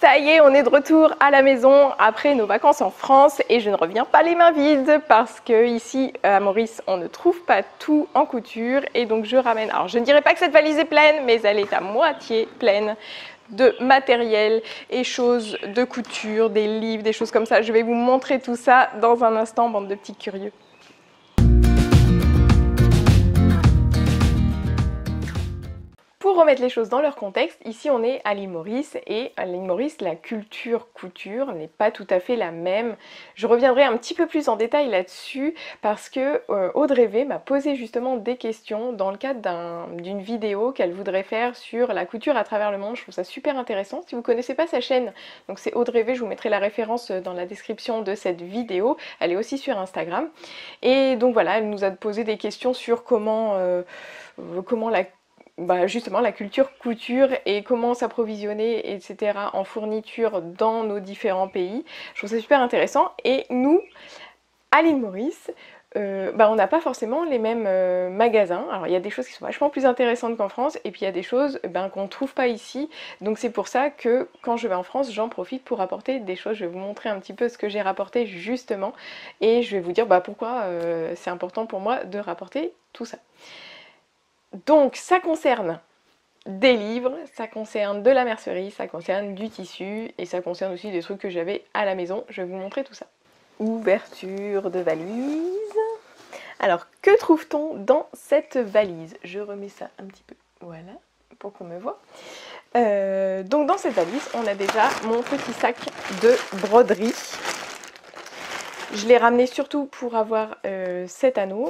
Ça y est, on est de retour à la maison après nos vacances en France et je ne reviens pas les mains vides parce que ici à Maurice on ne trouve pas tout en couture et donc je ramène, alors je ne dirais pas que cette valise est pleine mais elle est à moitié pleine de matériel et choses de couture, des livres, des choses comme ça. Je vais vous montrer tout ça dans un instant, bande de petits curieux. Pour remettre les choses dans leur contexte, ici on est à l'île Maurice et à l'île Maurice la culture couture n'est pas tout à fait la même. Je reviendrai un petit peu plus en détail là-dessus parce que Audrey V m'a posé justement des questions dans le cadre d'une vidéo qu'elle voudrait faire sur la couture à travers le monde. Je trouve ça super intéressant. Si vous ne connaissez pas sa chaîne, donc c'est Audrey V, je vous mettrai la référence dans la description de cette vidéo. Elle est aussi sur Instagram. Et donc voilà, elle nous a posé des questions sur comment justement la culture couture et comment s'approvisionner, etc. en fourniture dans nos différents pays. Je trouve ça super intéressant. Et nous, à l'île Maurice, on n'a pas forcément les mêmes magasins. Alors il y a des choses qui sont vachement plus intéressantes qu'en France et puis il y a des choses qu'on ne trouve pas ici. Donc c'est pour ça que quand je vais en France, j'en profite pour apporter des choses. Je vais vous montrer un petit peu ce que j'ai rapporté justement et je vais vous dire pourquoi c'est important pour moi de rapporter tout ça. Donc ça concerne des livres, ça concerne de la mercerie, ça concerne du tissu et ça concerne aussi des trucs que j'avais à la maison. Je vais vous montrer tout ça. Ouverture de valise. Alors que trouve-t-on dans cette valise? Je remets ça un petit peu, voilà, pour qu'on me voit. Donc dans cette valise, on a déjà mon petit sac de broderie. Je l'ai ramené surtout pour avoir cet anneau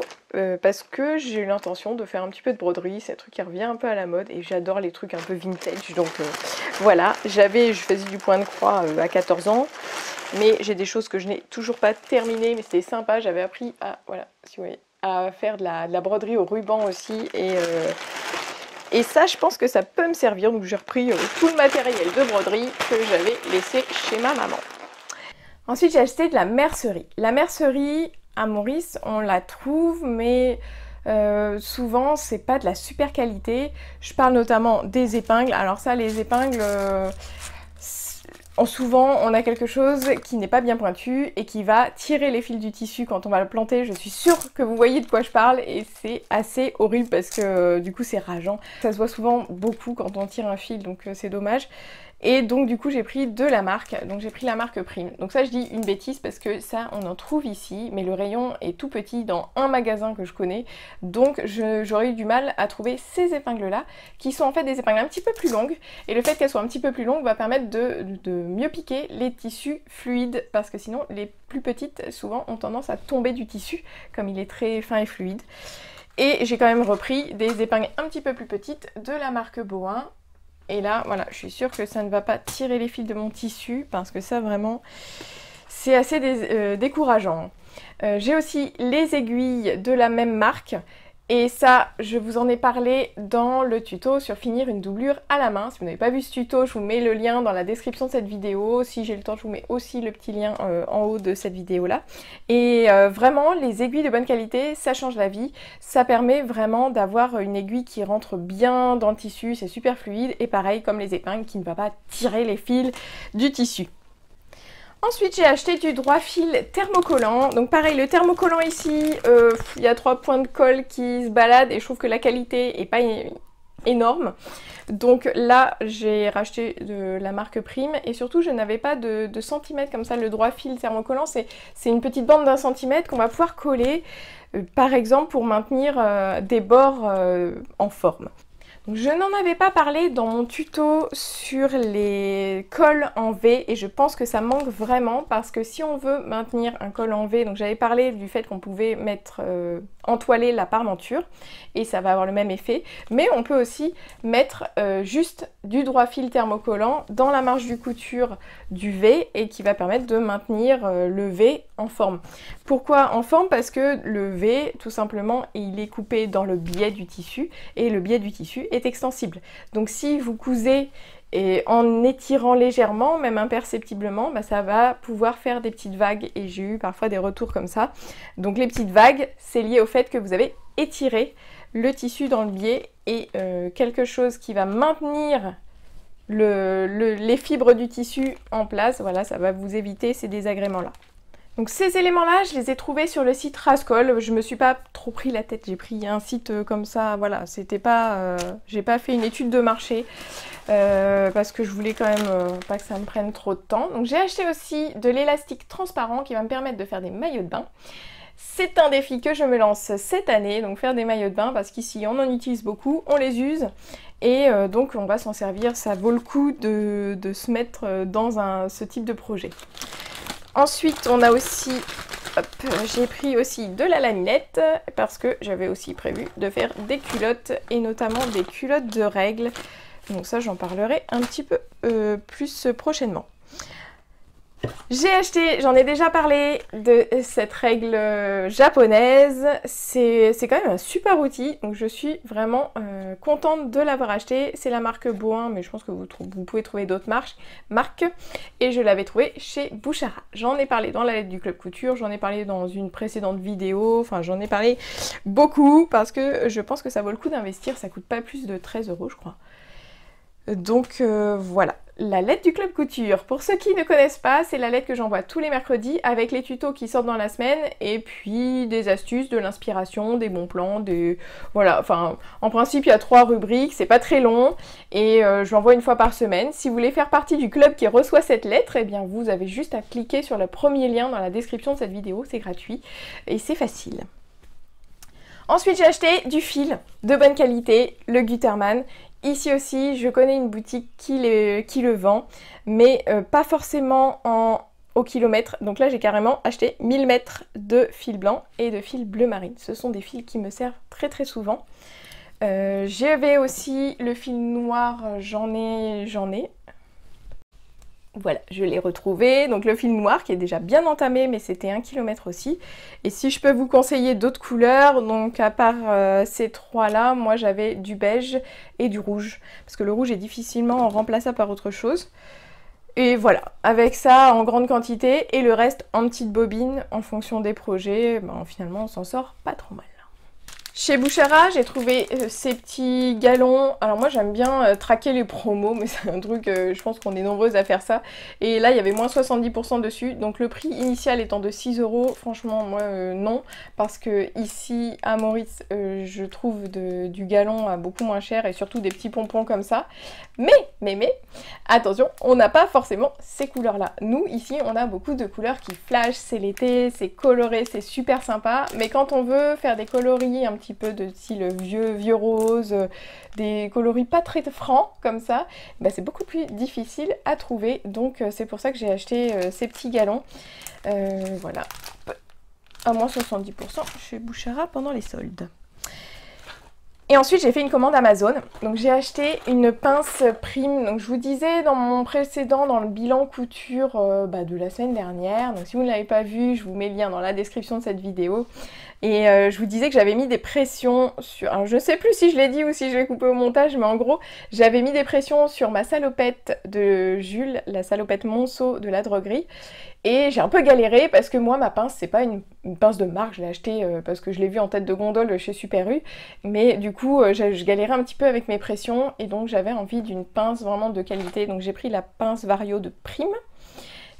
parce que j'ai eu l'intention de faire un petit peu de broderie. C'est un truc qui revient un peu à la mode et j'adore les trucs un peu vintage. Donc voilà, je faisais du point de croix à 14 ans. Mais j'ai des choses que je n'ai toujours pas terminées. Mais c'était sympa, j'avais appris à, voilà, si vous voyez, à faire de la broderie au ruban aussi. Et ça, je pense que ça peut me servir. Donc j'ai repris tout le matériel de broderie que j'avais laissé chez ma maman. Ensuite, j'ai acheté de la mercerie. La mercerie à Maurice, on la trouve, mais souvent, c'est pas de la super qualité. Je parle notamment des épingles. Alors ça, les épingles, souvent, on a quelque chose qui n'est pas bien pointu et qui va tirer les fils du tissu quand on va le planter. Je suis sûre que vous voyez de quoi je parle et c'est assez horrible parce que du coup, c'est rageant. Ça se voit souvent beaucoup quand on tire un fil, donc c'est dommage. Et donc du coup j'ai pris de la marque, donc j'ai pris la marque Prime. Donc ça je dis une bêtise parce que ça on en trouve ici, mais le rayon est tout petit dans un magasin que je connais. Donc j'aurais eu du mal à trouver ces épingles là, qui sont en fait des épingles un petit peu plus longues. Et le fait qu'elles soient un petit peu plus longues va permettre de mieux piquer les tissus fluides, parce que sinon les plus petites souvent ont tendance à tomber du tissu, comme il est très fin et fluide. Et j'ai quand même repris des épingles un petit peu plus petites de la marque Boin. Et là, voilà, je suis sûre que ça ne va pas tirer les fils de mon tissu parce que ça, vraiment, c'est assez décourageant. J'ai aussi les aiguilles de la même marque. Et ça, je vous en ai parlé dans le tuto sur finir une doublure à la main. Si vous n'avez pas vu ce tuto, je vous mets le lien dans la description de cette vidéo. Si j'ai le temps, je vous mets aussi le petit lien en haut de cette vidéo-là. Et vraiment, les aiguilles de bonne qualité, ça change la vie. Ça permet vraiment d'avoir une aiguille qui rentre bien dans le tissu, c'est super fluide. Et pareil, comme les épingles, qui ne va pas tirer les fils du tissu. Ensuite, j'ai acheté du droit fil thermocollant. Donc pareil, le thermocollant ici, il y a 3 points de colle qui se baladent et je trouve que la qualité est pas énorme. Donc là, j'ai racheté de la marque Prime et surtout, je n'avais pas de centimètres comme ça. Le droit fil thermocollant, c'est une petite bande d'1 centimètre qu'on va pouvoir coller, par exemple, pour maintenir des bords en forme. Je n'en avais pas parlé dans mon tuto sur les cols en V et je pense que ça manque vraiment parce que si on veut maintenir un col en V, donc j'avais parlé du fait qu'on pouvait mettre entoiler la parmenture et ça va avoir le même effet, mais on peut aussi mettre juste du droit fil thermocollant dans la marge du couture du V et qui va permettre de maintenir le V en forme. Pourquoi en forme? Parce que le V, tout simplement, il est coupé dans le biais du tissu et le biais du tissu est extensible. Donc si vous cousez et en étirant légèrement, même imperceptiblement, ça va pouvoir faire des petites vagues et j'ai eu parfois des retours comme ça. Donc les petites vagues, c'est lié au fait que vous avez étiré le tissu dans le biais et quelque chose qui va maintenir les fibres du tissu en place. Voilà, ça va vous éviter ces désagréments-là. Donc ces éléments-là, je les ai trouvés sur le site Rascol. Je me suis pas trop pris la tête, j'ai pris un site comme ça, voilà, c'était pas... j'ai pas fait une étude de marché parce que je voulais quand même pas que ça me prenne trop de temps. Donc j'ai acheté aussi de l'élastique transparent qui va me permettre de faire des maillots de bain. C'est un défi que je me lance cette année, donc faire des maillots de bain, parce qu'ici on en utilise beaucoup, on les use, et donc on va s'en servir, ça vaut le coup de se mettre dans ce type de projet. Ensuite, on a aussi, j'ai pris aussi de la laminette, parce que j'avais aussi prévu de faire des culottes, et notamment des culottes de règles, donc ça j'en parlerai un petit peu plus prochainement. J'ai acheté, j'en ai déjà parlé, de cette règle japonaise. C'est quand même un super outil, donc je suis vraiment contente de l'avoir acheté. C'est la marque Boin, mais je pense que vous pouvez trouver d'autres marques. Et je l'avais trouvé chez Bouchara. J'en ai parlé dans la lettre du Club Couture, j'en ai parlé dans une précédente vidéo, enfin j'en ai parlé beaucoup parce que je pense que ça vaut le coup d'investir. Ça coûte pas plus de 13 € je crois. Donc voilà, la lettre du Club Couture. Pour ceux qui ne connaissent pas, c'est la lettre que j'envoie tous les mercredis avec les tutos qui sortent dans la semaine et puis des astuces, de l'inspiration, des bons plans, des... Voilà, enfin, en principe, il y a 3 rubriques, c'est pas très long et je l'envoie une fois par semaine. Si vous voulez faire partie du club qui reçoit cette lettre, eh bien vous avez juste à cliquer sur le premier lien dans la description de cette vidéo, c'est gratuit et c'est facile. Ensuite, j'ai acheté du fil de bonne qualité, le Gutermann. Ici aussi, je connais une boutique qui le vend, mais pas forcément au kilomètre. Donc là, j'ai carrément acheté 1000 mètres de fil blanc et de fil bleu marine. Ce sont des fils qui me servent très très souvent. J'avais aussi le fil noir, j'en ai. Voilà, je l'ai retrouvé. Donc le fil noir qui est déjà bien entamé, mais c'était 1 km aussi. Et si je peux vous conseiller d'autres couleurs, donc à part ces 3 là, moi j'avais du beige et du rouge. Parce que le rouge est difficilement remplaçable par autre chose. Et voilà, avec ça en grande quantité et le reste en petites bobines en fonction des projets, ben, finalement on s'en sort pas trop mal. Chez Bouchara, j'ai trouvé ces petits galons. Alors moi j'aime bien traquer les promos, mais c'est un truc, je pense qu'on est nombreuses à faire ça. Et là il y avait moins 70% dessus, donc le prix initial étant de 6 €, franchement moi non. Parce que ici à Maurice, je trouve du galon à beaucoup moins cher et surtout des petits pompons comme ça. Mais, attention, on n'a pas forcément ces couleurs-là. Nous ici on a beaucoup de couleurs qui flashent, c'est l'été, c'est coloré, c'est super sympa. Mais quand on veut faire des coloris un petit peu de style vieux rose, des coloris pas très francs comme ça, bah c'est beaucoup plus difficile à trouver. Donc c'est pour ça que j'ai acheté ces petits galons. Voilà, à moins 70% chez Bouchara pendant les soldes. Et ensuite j'ai fait une commande Amazon, donc j'ai acheté une pince Prime. Donc je vous disais dans mon précédent, dans le bilan couture de la semaine dernière, donc si vous ne l'avez pas vu, je vous mets le lien dans la description de cette vidéo. Et je vous disais que j'avais mis des pressions sur... Alors je ne sais plus si je l'ai dit ou si je l'ai coupé au montage, mais en gros j'avais mis des pressions sur ma salopette de Jules, la salopette Monceau de la droguerie. Et j'ai un peu galéré parce que moi ma pince c'est pas une pince de marque, je l'ai achetée parce que je l'ai vue en tête de gondole chez Super U. Mais du coup je galérais un petit peu avec mes pressions et donc j'avais envie d'une pince vraiment de qualité. Donc j'ai pris la pince Vario de Prime.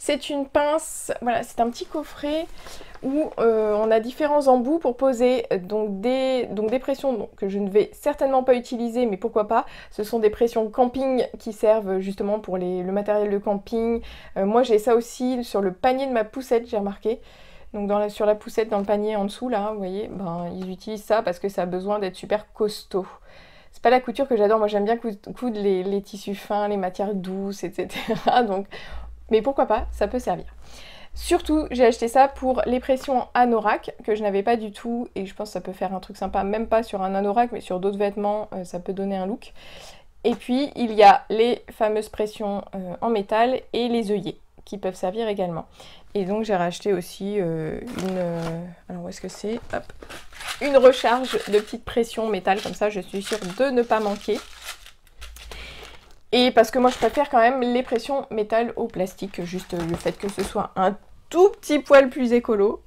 C'est une pince, voilà, c'est un petit coffret où on a différents embouts pour poser donc des pressions que je ne vais certainement pas utiliser, mais pourquoi pas. Ce sont des pressions camping qui servent justement pour le matériel de camping. Moi j'ai ça aussi sur le panier de ma poussette, j'ai remarqué. Donc sur la poussette, dans le panier en dessous là, vous voyez, ben, ils utilisent ça parce que ça a besoin d'être super costaud. C'est pas la couture que j'adore, moi j'aime bien coudre les tissus fins, les matières douces, etc. Donc... Mais pourquoi pas, ça peut servir. Surtout, j'ai acheté ça pour les pressions anorak, que je n'avais pas du tout, et je pense que ça peut faire un truc sympa, même pas sur un anorak, mais sur d'autres vêtements, ça peut donner un look. Et puis, il y a les fameuses pressions en métal et les œillets, qui peuvent servir également. Et donc, j'ai racheté aussi alors, où est-ce que c'est? Hop. Une recharge de petites pressions métal, comme ça, je suis sûre de ne pas manquer. Et parce que moi je préfère quand même les pressions métal au plastique, juste le fait que ce soit un tout petit poil plus écolo.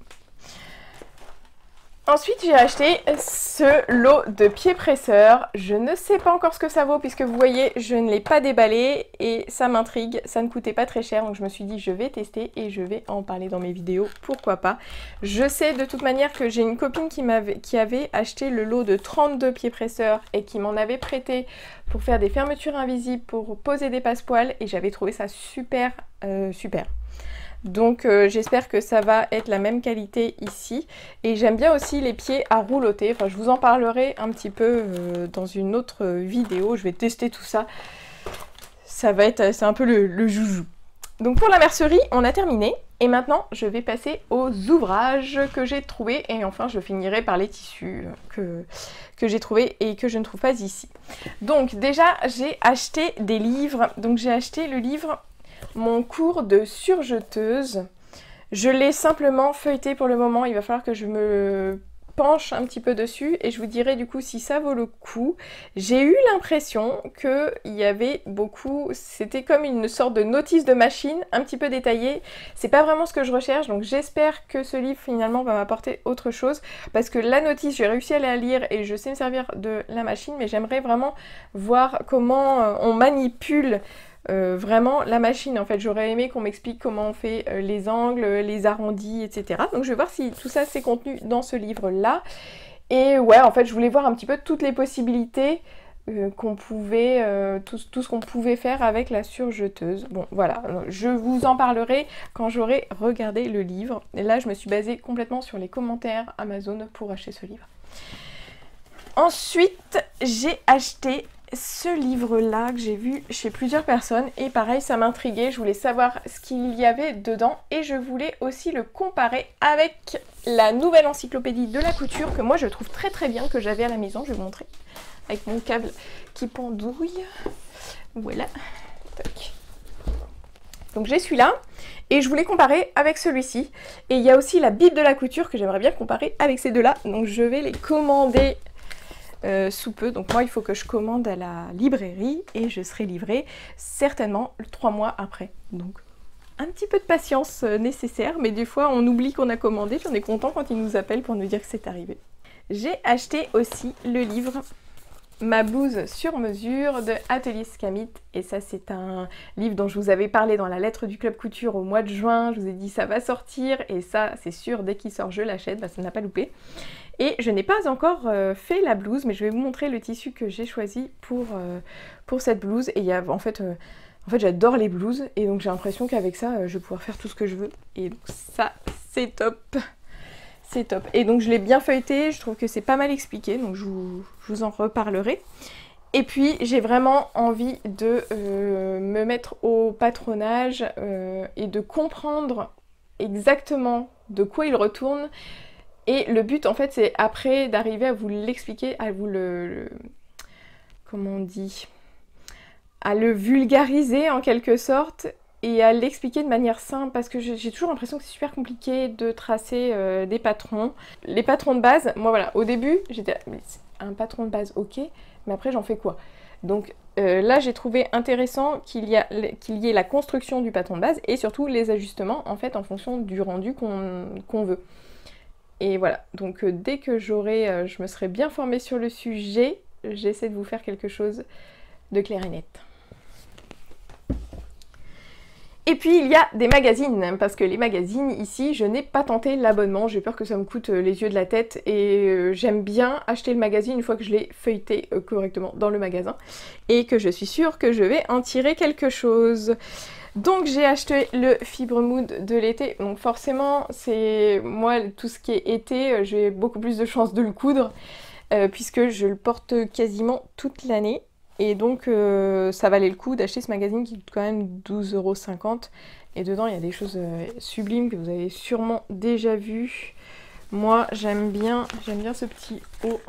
Ensuite, j'ai acheté ce lot de pieds presseurs. Je ne sais pas encore ce que ça vaut puisque vous voyez, je ne l'ai pas déballé et ça m'intrigue. Ça ne coûtait pas très cher donc je me suis dit je vais tester et je vais en parler dans mes vidéos. Pourquoi pas. Je sais de toute manière que j'ai une copine qui avait acheté le lot de 32 pieds presseurs et qui m'en avait prêté pour faire des fermetures invisibles, pour poser des passepoils et j'avais trouvé ça super, super. Donc j'espère que ça va être la même qualité ici. Et j'aime bien aussi les pieds à roulotter. Enfin, je vous en parlerai un petit peu dans une autre vidéo. Je vais tester tout ça. Ça va être, c'est un peu le joujou. Donc pour la mercerie, on a terminé. Et maintenant, je vais passer aux ouvrages que j'ai trouvés. Et enfin, je finirai par les tissus que j'ai trouvés et que je ne trouve pas ici. Donc déjà, j'ai acheté des livres. Donc j'ai acheté le livre Mon cours de surjeteuse. Je l'ai simplement feuilleté pour le moment. Il va falloir que je me penche un petit peu dessus et je vous dirai du coup si ça vaut le coup. J'ai eu l'impression qu'il y avait beaucoup, c'était comme une sorte de notice de machine un petit peu détaillée. C'est pas vraiment ce que je recherche, donc j'espère que ce livre finalement va m'apporter autre chose parce que la notice, j'ai réussi à la lire et je sais me servir de la machine, mais j'aimerais vraiment voir comment on manipule vraiment la machine. En fait, j'aurais aimé qu'on m'explique comment on fait les angles, les arrondis, etc. Donc je vais voir si tout ça c'est contenu dans ce livre-là. Et ouais, en fait, je voulais voir un petit peu toutes les possibilités qu'on pouvait, tout ce qu'on pouvait faire avec la surjeteuse. Bon, voilà, je vous en parlerai quand j'aurai regardé le livre. Et là, je me suis basée complètement sur les commentaires Amazon pour acheter ce livre. Ensuite, j'ai acheté ce livre-là que j'ai vu chez plusieurs personnes et pareil, ça m'intriguait, je voulais savoir ce qu'il y avait dedans et je voulais aussi le comparer avec la nouvelle encyclopédie de la couture que moi je trouve très très bien, que j'avais à la maison, je vais vous montrer, avec mon câble qui pendouille, voilà, tac. Donc j'ai celui-là et je voulais comparer avec celui-ci et il y a aussi la Bible de la couture que j'aimerais bien comparer avec ces deux-là, donc je vais les commander sous peu. Donc moi il faut que je commande à la librairie et je serai livrée certainement 3 mois après. Donc un petit peu de patience nécessaire, mais des fois on oublie qu'on a commandé, puis on est content quand ils nous appellent pour nous dire que c'est arrivé. J'ai acheté aussi le livre Ma blouse sur mesure de Atelier Scamit et ça c'est un livre dont je vous avais parlé dans la lettre du Club Couture au mois de juin. Je vous ai dit ça va sortir et ça c'est sûr, dès qu'il sort je l'achète, bah, ça n'a pas loupé. Et je n'ai pas encore fait la blouse, mais je vais vous montrer le tissu que j'ai choisi pour cette blouse. Et il y a, en fait j'adore les blouses et donc j'ai l'impression qu'avec ça je vais pouvoir faire tout ce que je veux. Et donc ça c'est top. C'est top. Et donc je l'ai bien feuilleté, je trouve que c'est pas mal expliqué, donc je vous en reparlerai. Et puis j'ai vraiment envie de me mettre au patronage et de comprendre exactement de quoi il retourne. Et le but en fait c'est après d'arriver à vous l'expliquer, à vous comment on dit, à le vulgariser en quelque sorte et à l'expliquer de manière simple parce que j'ai toujours l'impression que c'est super compliqué de tracer des patrons. Les patrons de base, moi voilà, au début j'étais un patron de base ok, mais après j'en fais quoi? Donc là j'ai trouvé intéressant qu'il y ait la construction du patron de base et surtout les ajustements en fait en fonction du rendu qu'on veut. Et voilà, donc dès que je me serai bien formée sur le sujet, j'essaie de vous faire quelque chose de clair et net. Et puis il y a des magazines, parce que les magazines ici, je n'ai pas tenté l'abonnement, j'ai peur que ça me coûte les yeux de la tête et j'aime bien acheter le magazine une fois que je l'ai feuilleté correctement dans le magasin et que je suis sûre que je vais en tirer quelque chose. Donc j'ai acheté le Fibre Mood de l'été, donc forcément c'est moi tout ce qui est été, j'ai beaucoup plus de chances de le coudre puisque je le porte quasiment toute l'année. Et donc ça valait le coup d'acheter ce magazine qui coûte quand même 12,50 € et dedans il y a des choses sublimes que vous avez sûrement déjà vues. Moi j'aime bien ce petit haut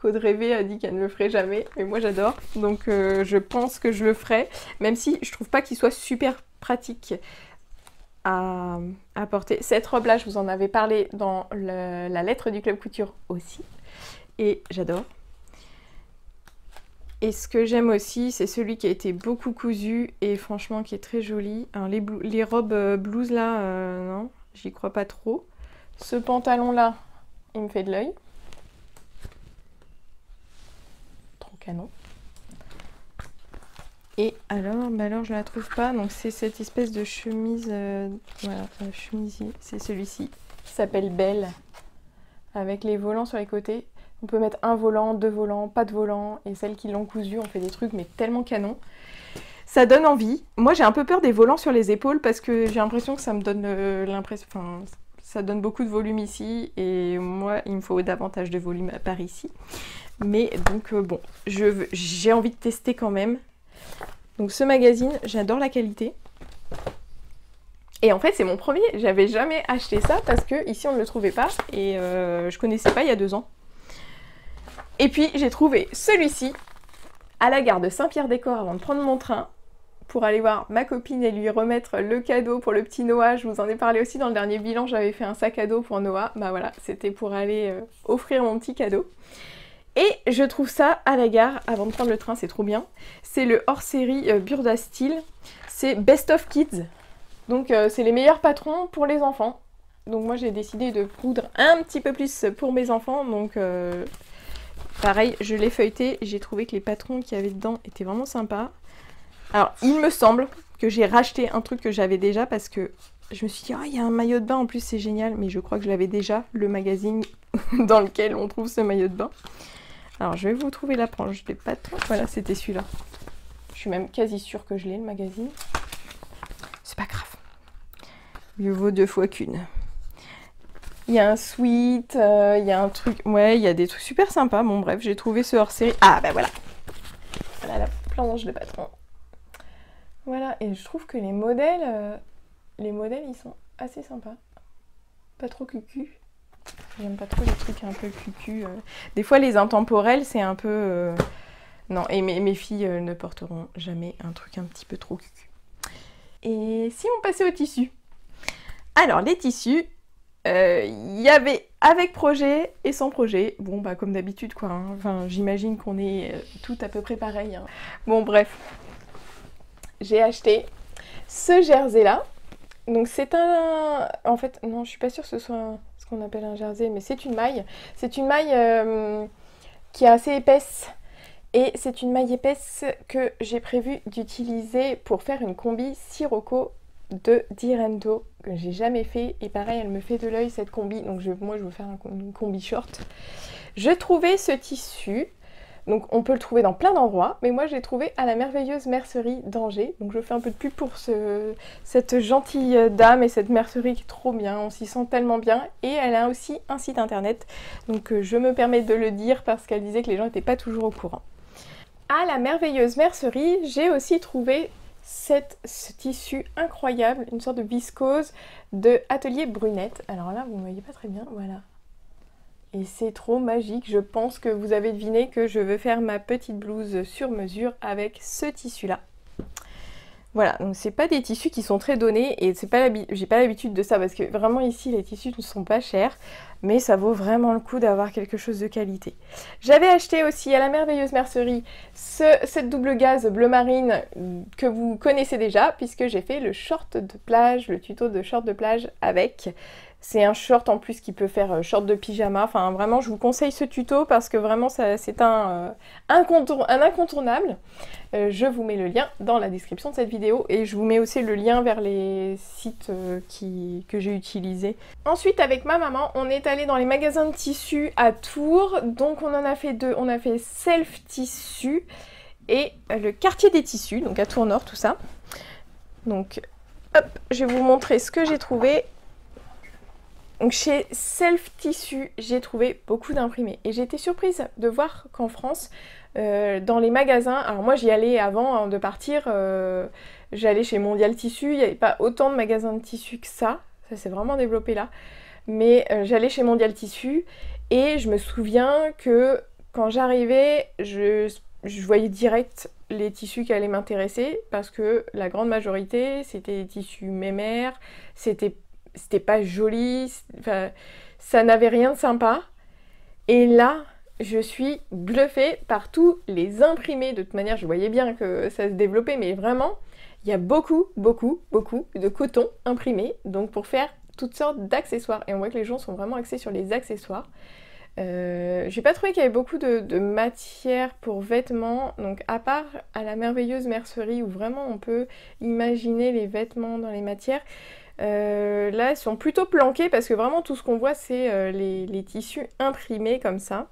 qu'Aude Rêvée a dit qu'elle ne le ferait jamais, mais moi j'adore, donc je pense que je le ferai, même si je trouve pas qu'il soit super pratique à porter. Cette robe là je vous en avais parlé dans la lettre du Club Couture aussi, et j'adore. Et ce que j'aime aussi, c'est celui qui a été beaucoup cousu et franchement qui est très joli. Alors, les robes blouses là, non, j'y crois pas trop. Ce pantalon là, il me fait de l'œil. Trop canon. Et alors, bah alors je la trouve pas, donc c'est cette espèce de chemise, voilà, chemisier, c'est celui-ci, qui s'appelle Belle, avec les volants sur les côtés. On peut mettre un volant, deux volants, pas de volant, et celles qui l'ont cousu ont fait des trucs mais tellement canon. Ça donne envie. Moi j'ai un peu peur des volants sur les épaules parce que j'ai l'impression que ça me donne l'impression, enfin ça donne beaucoup de volume ici, et moi il me faut davantage de volume par ici. Mais donc bon, j'ai envie de tester quand même. Donc ce magazine, j'adore la qualité. Et en fait, c'est mon premier. J'avais jamais acheté ça parce que ici on ne le trouvait pas et je connaissais pas il y a 2 ans. Et puis j'ai trouvé celui-ci à la gare de Saint-Pierre-des-Corps avant de prendre mon train pour aller voir ma copine et lui remettre le cadeau pour le petit Noah. Je vous en ai parlé aussi dans le dernier bilan, j'avais fait un sac à dos pour Noah. Bah voilà, c'était pour aller offrir mon petit cadeau. Et je trouve ça à la gare avant de prendre le train, c'est trop bien. C'est le hors-série Burda Style. C'est Best of Kids. Donc c'est les meilleurs patrons pour les enfants. Donc moi j'ai décidé de poudre un petit peu plus pour mes enfants. Donc pareil, je l'ai feuilleté. J'ai trouvé que les patrons qu'il y avait dedans étaient vraiment sympas. Alors il me semble que j'ai racheté un truc que j'avais déjà parce que je me suis dit, oh, il y a un maillot de bain en plus, c'est génial. Mais je crois que je l'avais déjà, le magazine dans lequel on trouve ce maillot de bain. Alors je vais vous trouver la planche des patrons. Voilà, c'était celui-là. Je suis même quasi sûre que je l'ai, le magazine. C'est pas grave. Mieux vaut 2 fois qu'une. Il y a un sweat, il y a un truc... Ouais, il y a des trucs super sympas. Bon bref, j'ai trouvé ce hors-série. Ah bah voilà. Voilà la planche de patron. Voilà, et je trouve que les modèles ils sont assez sympas. Pas trop cucu. J'aime pas trop les trucs un peu cucu. Des fois les intemporels c'est un peu... Non, et mes filles ne porteront jamais un truc un petit peu trop cucu. Et si on passait au tissu? Alors les tissus, il y avait avec projet et sans projet. Bon bah comme d'habitude quoi, hein. Enfin j'imagine qu'on est toutes à peu près pareil, hein. Bon bref, j'ai acheté ce jersey là. Donc c'est un... En fait non, je suis pas sûre que ce soit ce qu'on appelle un jersey, mais c'est une maille. C'est une maille qui est assez épaisse. Et c'est une maille épaisse que j'ai prévu d'utiliser pour faire une combi Sirocco de Direndo que j'ai jamais fait. Et pareil, elle me fait de l'œil cette combi. Donc moi je veux faire une combi short. Je trouvais ce tissu. Donc on peut le trouver dans plein d'endroits. Mais moi je l'ai trouvé à la merveilleuse mercerie d'Angers. Donc je fais un peu de pub pour cette gentille dame et cette mercerie qui est trop bien. On s'y sent tellement bien. Et elle a aussi un site internet. Donc je me permets de le dire parce qu'elle disait que les gens n'étaient pas toujours au courant. À la merveilleuse mercerie, j'ai aussi trouvé ce tissu incroyable, une sorte de viscose de Atelier Brunette. Alors là, vous ne voyez pas très bien, voilà. Et c'est trop magique, je pense que vous avez deviné que je veux faire ma petite blouse sur mesure avec ce tissu-là. Voilà, donc c'est pas des tissus qui sont très donnés et j'ai pas l'habitude de ça parce que vraiment ici les tissus ne sont pas chers, mais ça vaut vraiment le coup d'avoir quelque chose de qualité. J'avais acheté aussi à la merveilleuse mercerie cette double gaze bleu marine que vous connaissez déjà puisque j'ai fait le short de plage, le tuto de short de plage avec. C'est un short en plus qui peut faire short de pyjama. Enfin vraiment je vous conseille ce tuto parce que vraiment c'est un incontournable. Je vous mets le lien dans la description de cette vidéo et je vous mets aussi le lien vers les sites que j'ai utilisés. Ensuite avec ma maman on est allé dans les magasins de tissus à Tours. Donc on en a fait 2. On a fait Self Tissu et le quartier des tissus, donc à Tours Nord tout ça. Donc hop, je vais vous montrer ce que j'ai trouvé. Donc chez Self Tissu, j'ai trouvé beaucoup d'imprimés. Et j'ai été surprise de voir qu'en France, dans les magasins, alors moi j'y allais avant de partir, j'allais chez Mondial Tissu, il n'y avait pas autant de magasins de tissu que ça s'est vraiment développé là. Mais j'allais chez Mondial Tissu et je me souviens que quand j'arrivais, je voyais direct les tissus qui allaient m'intéresser parce que la grande majorité c'était des tissus mémères, c'était pas joli, enfin, ça n'avait rien de sympa. Et là, je suis bluffée par tous les imprimés. De toute manière, je voyais bien que ça se développait, mais vraiment, il y a beaucoup de coton imprimé. Donc pour faire toutes sortes d'accessoires. Et on voit que les gens sont vraiment axés sur les accessoires. J'ai pas trouvé qu'il y avait beaucoup de matière pour vêtements, donc à part à la merveilleuse mercerie où vraiment on peut imaginer les vêtements dans les matières, là ils sont plutôt planqués parce que vraiment tout ce qu'on voit c'est les tissus imprimés comme ça.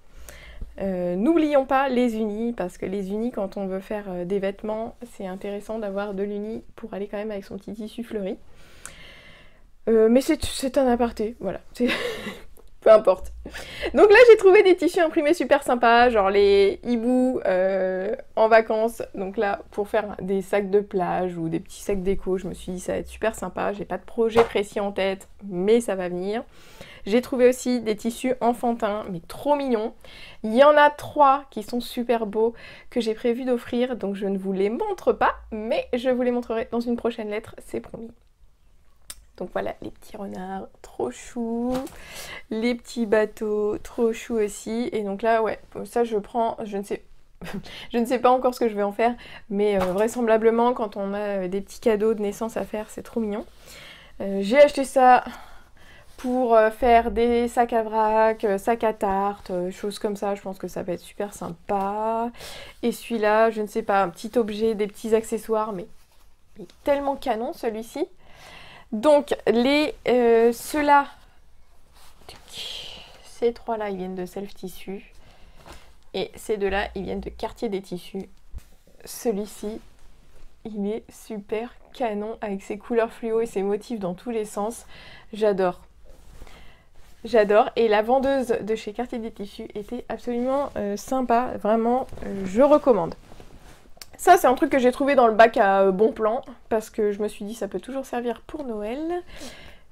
N'oublions pas les unis, parce que les unis quand on veut faire des vêtements c'est intéressant d'avoir de l'uni pour aller quand même avec son petit tissu fleuri. Mais c'est un aparté, voilà. Peu importe. Donc là j'ai trouvé des tissus imprimés super sympas, genre les hiboux en vacances. Donc là pour faire des sacs de plage ou des petits sacs déco, je me suis dit ça va être super sympa. J'ai pas de projet précis en tête, mais ça va venir. J'ai trouvé aussi des tissus enfantins, mais trop mignons. Il y en a 3 qui sont super beaux, que j'ai prévu d'offrir, donc je ne vous les montre pas, mais je vous les montrerai dans une prochaine lettre, c'est promis. Donc voilà, les petits renards, trop choux. Les petits bateaux, trop choux aussi. Et donc là, ouais, ça je prends, je ne sais pas encore ce que je vais en faire, mais vraisemblablement, quand on a des petits cadeaux de naissance à faire, c'est trop mignon. J'ai acheté ça pour faire des sacs à vrac, sacs à tarte, choses comme ça. Je pense que ça va être super sympa. Et celui-là, je ne sais pas, un petit objet, des petits accessoires, mais il est tellement canon celui-ci. Donc ceux-là, ces 3-là, ils viennent de Self Tissu. Et ces 2-là, ils viennent de Quartier des Tissus. Celui-ci, il est super canon avec ses couleurs fluo et ses motifs dans tous les sens. J'adore. J'adore. Et la vendeuse de chez Quartier des Tissus était absolument sympa. Vraiment, je recommande. Ça, c'est un truc que j'ai trouvé dans le bac à Bon Plan, parce que je me suis dit ça peut toujours servir pour Noël.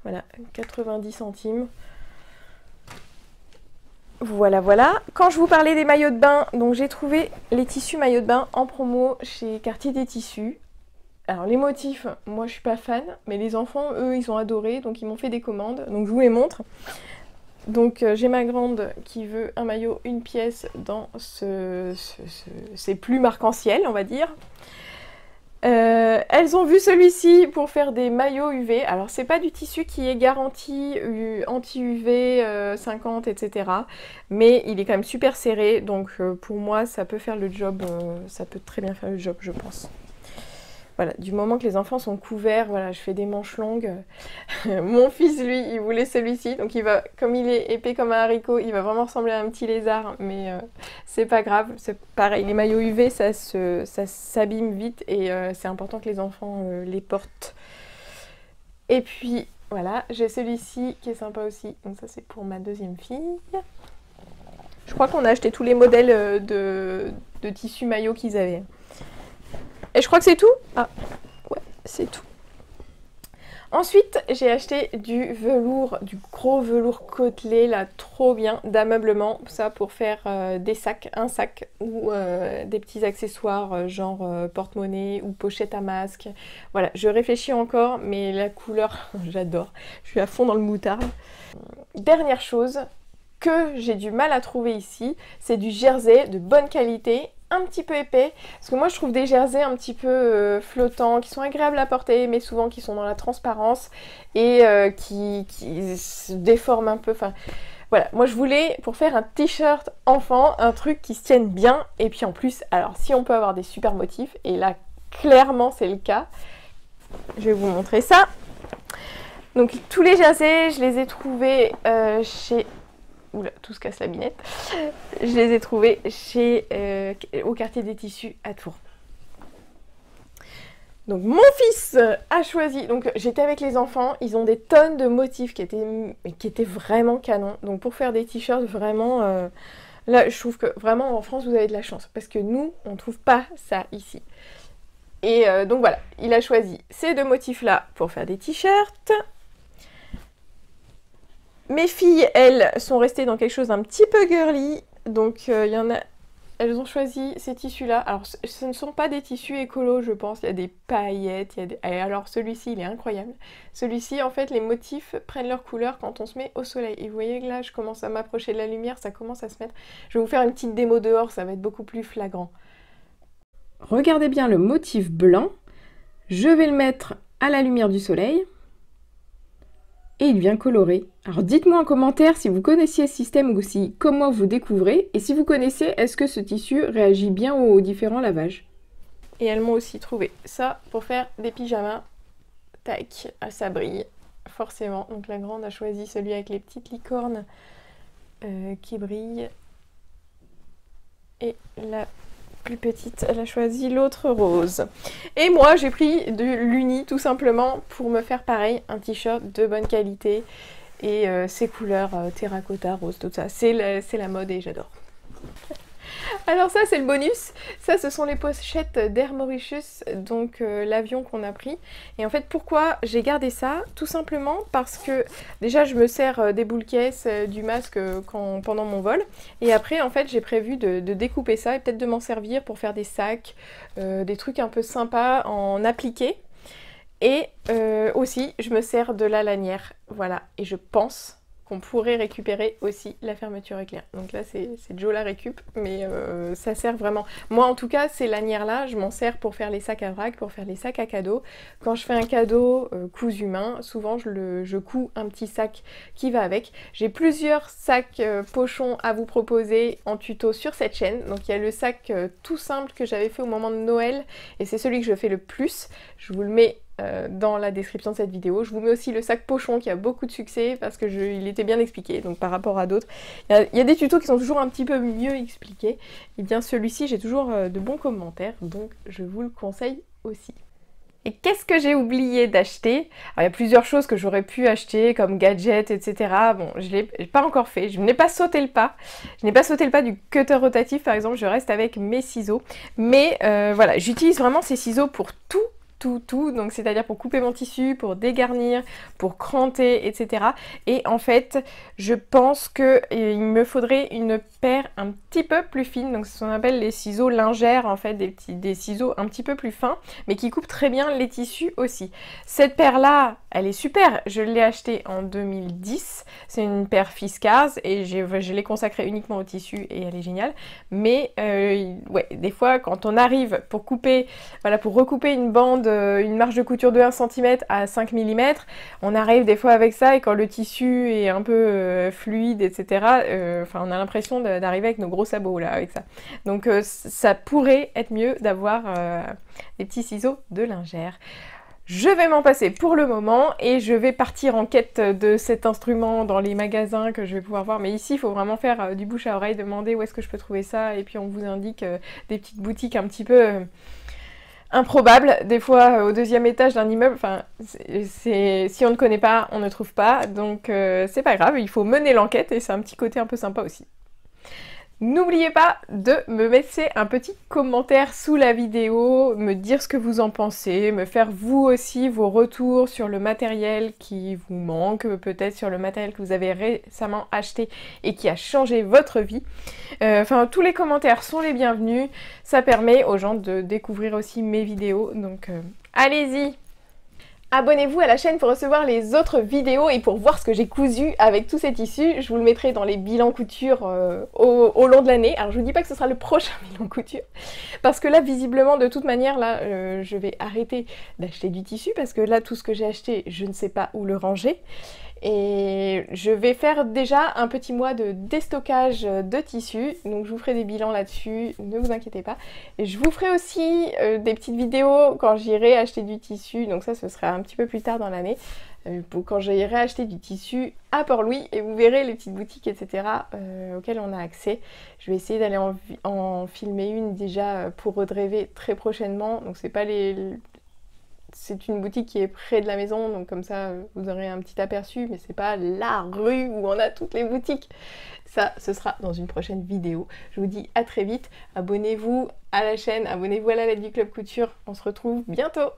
Voilà, 90 centimes. Voilà, voilà. Quand je vous parlais des maillots de bain, donc j'ai trouvé les tissus maillots de bain en promo chez Quartier des Tissus. Alors les motifs, moi je suis pas fan, mais les enfants, eux, ils ont adoré, donc ils m'ont fait des commandes, donc je vous les montre. Donc j'ai ma grande qui veut un maillot, une pièce dans ces plumes arc-en-ciel, on va dire. Elles ont vu celui-ci pour faire des maillots UV. Alors c'est pas du tissu qui est garanti anti-UV 50, etc. Mais il est quand même super serré, donc pour moi ça peut faire le job, ça peut très bien faire le job, je pense. Voilà, du moment que les enfants sont couverts, voilà, je fais des manches longues. Mon fils, lui, il voulait celui-ci. Donc il va, comme il est épais comme un haricot, il va vraiment ressembler à un petit lézard. Mais c'est pas grave, c'est pareil. Les maillots UV, ça s'abîme vite. Et c'est important que les enfants les portent. Et puis, voilà, j'ai celui-ci qui est sympa aussi. Donc ça, c'est pour ma deuxième fille. Je crois qu'on a acheté tous les modèles de tissu maillot qu'ils avaient. Et je crois que c'est tout. Ah, ouais, c'est tout. Ensuite, j'ai acheté du velours, du gros velours côtelé, là, trop bien, d'ameublement. Ça pour faire des sacs, un sac ou des petits accessoires, genre porte-monnaie ou pochette à masque. Voilà, je réfléchis encore, mais la couleur, j'adore. Je suis à fond dans le moutarde. Dernière chose que j'ai du mal à trouver ici, c'est du jersey de bonne qualité, un petit peu épais, parce que moi je trouve des jerseys un petit peu flottants, qui sont agréables à porter, mais souvent qui sont dans la transparence et qui se déforment un peu, enfin voilà, moi je voulais pour faire un t-shirt enfant, un truc qui se tienne bien, et puis en plus, alors si on peut avoir des super motifs, et là clairement c'est le cas, je vais vous montrer ça. Donc tous les jerseys, je les ai trouvés chez... Oula, tout se casse la binette. Je les ai trouvés au Quartier des Tissus à Tours. Donc mon fils a choisi, donc j'étais avec les enfants, ils ont des tonnes de motifs qui étaient vraiment canons. Donc pour faire des t-shirts, vraiment, là je trouve que vraiment en France vous avez de la chance. Parce que nous, on ne trouve pas ça ici. Et donc voilà, il a choisi ces deux motifs-là pour faire des t-shirts. Mes filles, elles, sont restées dans quelque chose d'un petit peu girly, donc il y en a, elles ont choisi ces tissus-là. Alors, ce ne sont pas des tissus écolos, je pense, il y a des paillettes, il y a des... Et alors celui-ci, il est incroyable. Celui-ci, en fait, les motifs prennent leur couleur quand on se met au soleil. Et vous voyez que là, je commence à m'approcher de la lumière, ça commence à se mettre... Je vais vous faire une petite démo dehors, ça va être beaucoup plus flagrant. Regardez bien le motif blanc, je vais le mettre à la lumière du soleil. et il vient colorer. Alors dites-moi en commentaire si vous connaissiez ce système ou si, comme moi, vous découvrez, et si vous connaissez, est-ce que ce tissu réagit bien aux différents lavages. Et elles m'ont aussi trouvé ça pour faire des pyjamas. Tac, ça brille, forcément. Donc la grande a choisi celui avec les petites licornes qui brillent. Et la plus petite, elle a choisi l'autre rose. Et moi, j'ai pris de l'Uni tout simplement pour me faire pareil, un t-shirt de bonne qualité. Et ces couleurs terracotta, rose, tout ça. C'est la mode et j'adore. Alors ça c'est le bonus, ça ce sont les pochettes d'Air Mauritius, donc l'avion qu'on a pris. Et en fait pourquoi j'ai gardé ça? Tout simplement parce que déjà je me sers des boules caisses, du masque pendant mon vol. Et après en fait j'ai prévu de découper ça et peut-être de m'en servir pour faire des sacs, des trucs un peu sympas en appliqué. Et aussi je me sers de la lanière, voilà. Et je pense qu'on pourrait récupérer aussi la fermeture éclair. Donc là c'est Joe la récup, mais ça sert vraiment. Moi en tout cas ces lanières là, je m'en sers pour faire les sacs à vrac, pour faire les sacs à cadeau. Quand je fais un cadeau cousu main, souvent je couds un petit sac qui va avec. J'ai plusieurs sacs pochons à vous proposer en tuto sur cette chaîne. Donc il y a le sac tout simple que j'avais fait au moment de Noël, et c'est celui que je fais le plus. Je vous le mets dans la description de cette vidéo. Je vous mets aussi le sac pochon qui a beaucoup de succès parce que il était bien expliqué, donc par rapport à d'autres. Il y a des tutos qui sont toujours un petit peu mieux expliqués. Et bien celui-ci, j'ai toujours de bons commentaires, donc je vous le conseille aussi. Et qu'est-ce que j'ai oublié d'acheter? Alors il y a plusieurs choses que j'aurais pu acheter comme gadgets, etc. Bon, je l'ai pas encore fait, je n'ai pas sauté le pas. Je n'ai pas sauté le pas du cutter rotatif par exemple, je reste avec mes ciseaux. Mais voilà, j'utilise vraiment ces ciseaux pour tout, donc c'est-à-dire pour couper mon tissu, pour dégarnir, pour cranter, etc. Et en fait, je pense qu'il me faudrait une paire un petit peu plus fine, donc c'est ce qu'on appelle les ciseaux lingères, en fait, des ciseaux un petit peu plus fins, mais qui coupent très bien les tissus aussi. Cette paire-là, elle est super, je l'ai achetée en 2010, c'est une paire Fiskars, et je l'ai consacrée uniquement au tissu, et elle est géniale. Mais ouais, des fois, quand on arrive pour couper, voilà, pour recouper une bande, une marge de couture de 1 cm à 5 mm, on arrive des fois avec ça et quand le tissu est un peu fluide, etc., enfin on a l'impression d'arriver avec nos gros sabots là avec ça. Donc ça pourrait être mieux d'avoir des petits ciseaux de lingère. Je vais m'en passer pour le moment et je vais partir en quête de cet instrument dans les magasins que je vais pouvoir voir. Mais ici, il faut vraiment faire du bouche à oreille, demander où est-ce que je peux trouver ça, et puis on vous indique des petites boutiques un petit peu improbable, des fois au 2e étage d'un immeuble, enfin si on ne connaît pas, on ne trouve pas, donc c'est pas grave, il faut mener l'enquête et c'est un petit côté un peu sympa aussi. N'oubliez pas de me laisser un petit commentaire sous la vidéo, me dire ce que vous en pensez, me faire vous aussi vos retours sur le matériel qui vous manque, peut-être sur le matériel que vous avez récemment acheté et qui a changé votre vie. Enfin, tous les commentaires sont les bienvenus, ça permet aux gens de découvrir aussi mes vidéos, donc allez-y! Abonnez-vous à la chaîne pour recevoir les autres vidéos et pour voir ce que j'ai cousu avec tous ces tissus. Je vous le mettrai dans les bilans couture au long de l'année. Alors je vous dis pas que ce sera le prochain bilan couture, parce que là visiblement de toute manière là je vais arrêter d'acheter du tissu parce que là tout ce que j'ai acheté je ne sais pas où le ranger. Et je vais faire déjà un petit mois de déstockage de tissus, donc je vous ferai des bilans là-dessus, ne vous inquiétez pas. Et je vous ferai aussi des petites vidéos quand j'irai acheter du tissu, donc ça ce sera un petit peu plus tard dans l'année, quand j'irai acheter du tissu à Port-Louis, et vous verrez les petites boutiques, etc. Auxquelles on a accès. Je vais essayer d'aller en filmer une déjà pour Redrêver très prochainement, donc c'est pas c'est une boutique qui est près de la maison, donc comme ça vous aurez un petit aperçu, mais c'est pas la rue où on a toutes les boutiques. Ça, ce sera dans une prochaine vidéo. Je vous dis à très vite, abonnez-vous à la chaîne, abonnez-vous à la lettre du Club Couture, on se retrouve bientôt.